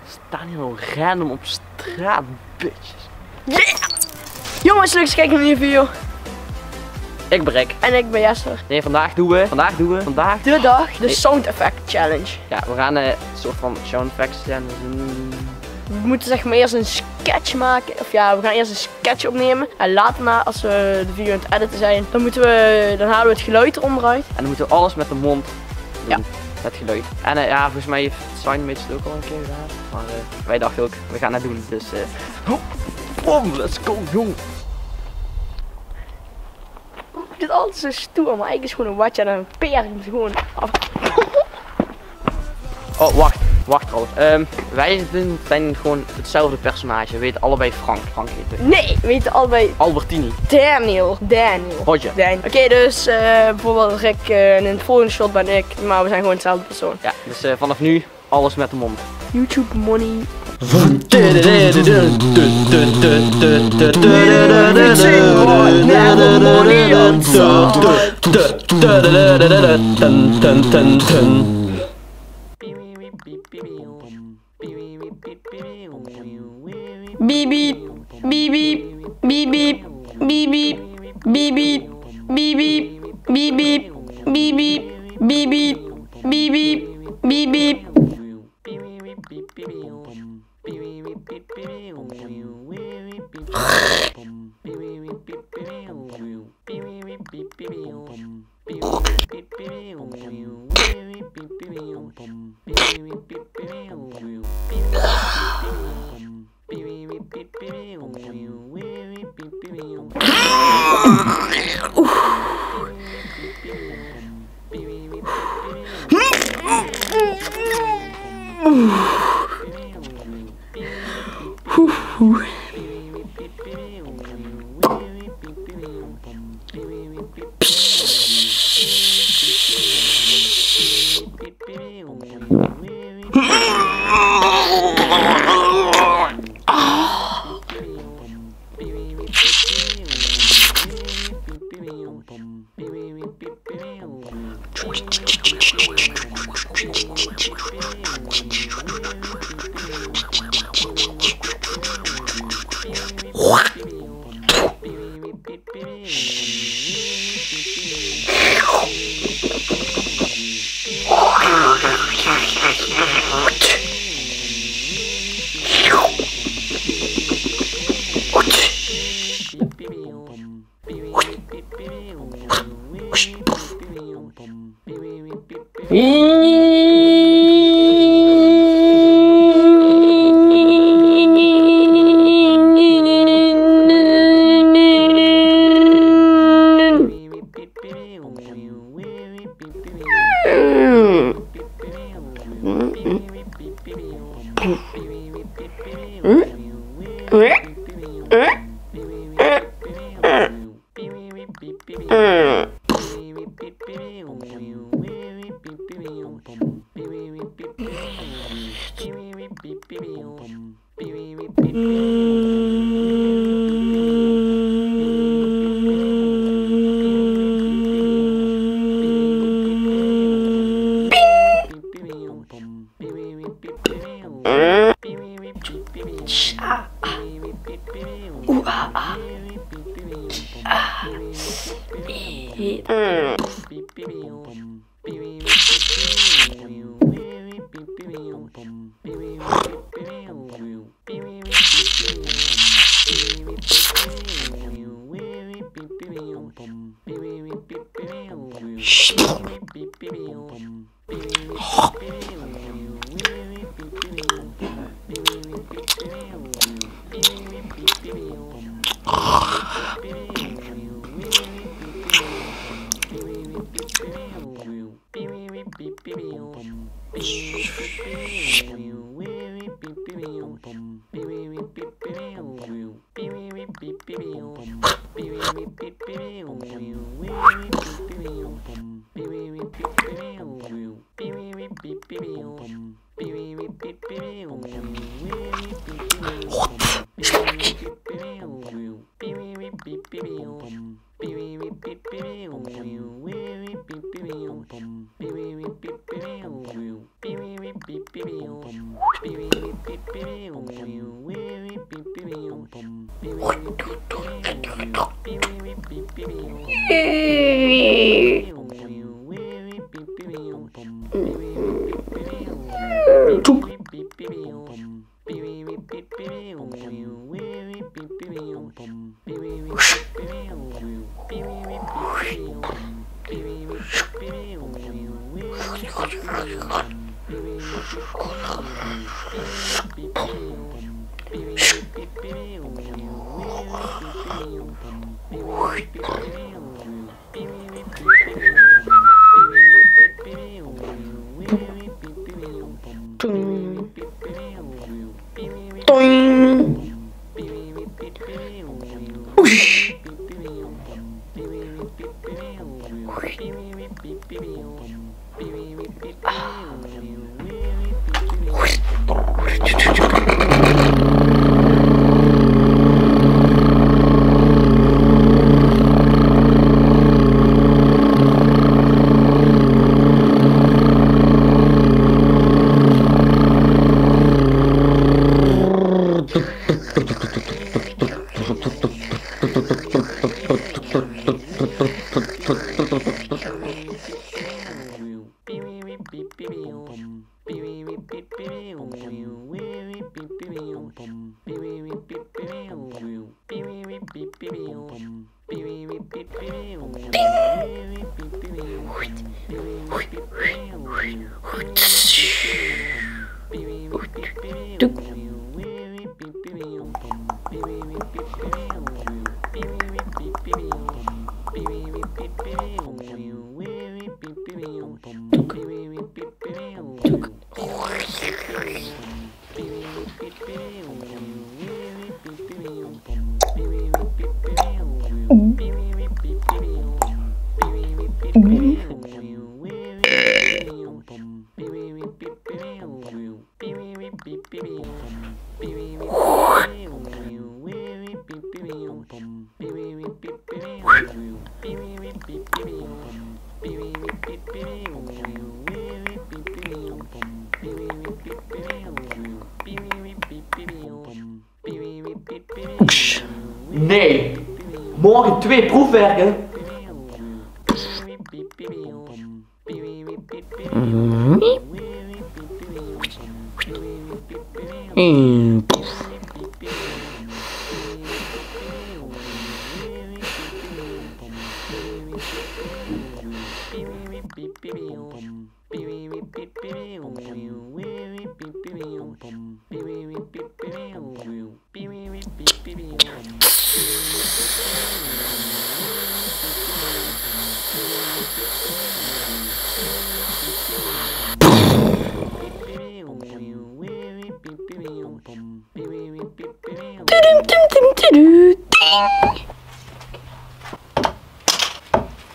Staan hier nog random op straat, bitches. Yeah! Jongens, leuk eens kijken naar een nieuwe video. Ik ben Rick. En ik ben Jesper. Nee, vandaag doen we De dag, de Sound Effect Challenge. Ja, we gaan een soort van sound effects challenge. We moeten zeg maar eerst een sketch maken. Of ja, we gaan eerst een sketch opnemen. En later, als we de video aan het editen zijn, dan halen we het geluid eronder uit. En dan moeten we alles met de mond doen. Ja. Het geluid. En ja, volgens mij heeft Signmates het ook al een keer gedaan. Maar wij dachten ook, we gaan het doen. Dus boom, let's go, jong. Dit is altijd zo stoer, maar eigenlijk is het gewoon een watje en een peer. Je moet gewoon af. Oh, wacht trouwens. Wij zijn gewoon hetzelfde personage. We weten allebei Frank. Frank heet het. Nee, we weten allebei Albertini. Daniel. Roger. Oké, dus bijvoorbeeld Rick en in het volgende shot ben ik, maar we zijn gewoon hetzelfde persoon. Ja, dus vanaf nu alles met de mond. YouTube money. Beep beep, beep beep, beep beep, beep beep, beep beep, beep beep, beep beep, beep beep, beep beep, beep beep, beep Nee, morgen 2 proefwerken.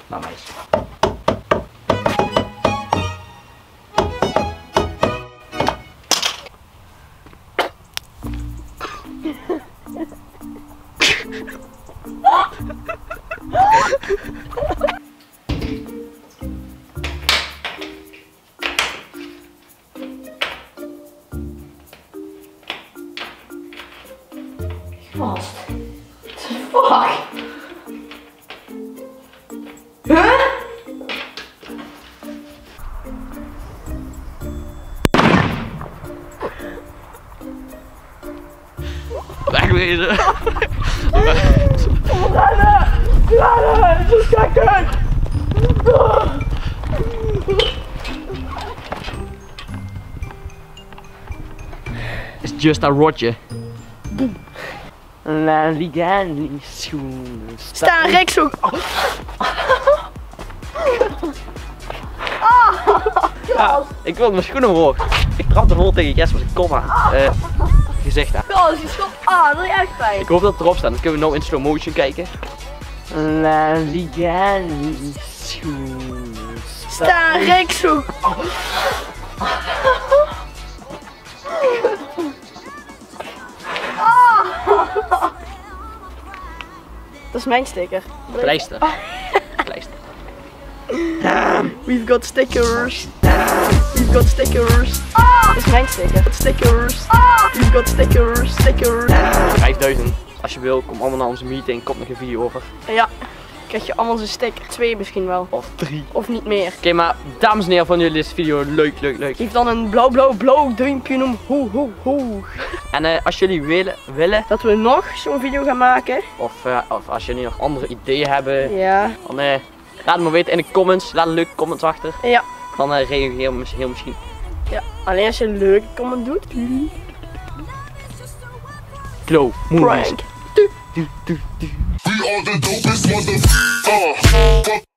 Nou, meisje. Vast. Fuck. Huh? Wegwezen. Rennen! Rennen! Het is gekken! It's just a rotje. Laligani schoenen. Sta rechtshoek. Ja, ik wilde mijn schoenen omhoog. Ik trapte vol tegen Jesper zijn komma gezicht aan. Oh, die schop. Ah, dat is echt pijn. Ik hoop dat het erop staat, dan kunnen we nou in slow motion kijken. Laligani schoenen. Sta rechtshoek. Dat is mijn sticker. Pleister. Pleister. We've got stickers. We've got stickers. Dat is mijn sticker. Stickers. You got stickers. 5000. Als je wil, kom allemaal naar onze meeting. Komt nog een video over. Ja. Krijg je allemaal zo'n sticker. 2 misschien wel. Of 3. Of niet meer. Oké, maar dames en heren, vonden jullie deze video leuk? Geef dan een blauw duimpje om. Ho. En als jullie willen, Dat we nog zo'n video gaan maken. of als jullie nog andere ideeën hebben, Ja. dan laat het me weten in de comments. Laat een leuke comment achter. Ja. Dan reageren we heel misschien. Ja. Alleen als je een leuke comment doet. Glow movies. Prank. We are the dopest motherfucker.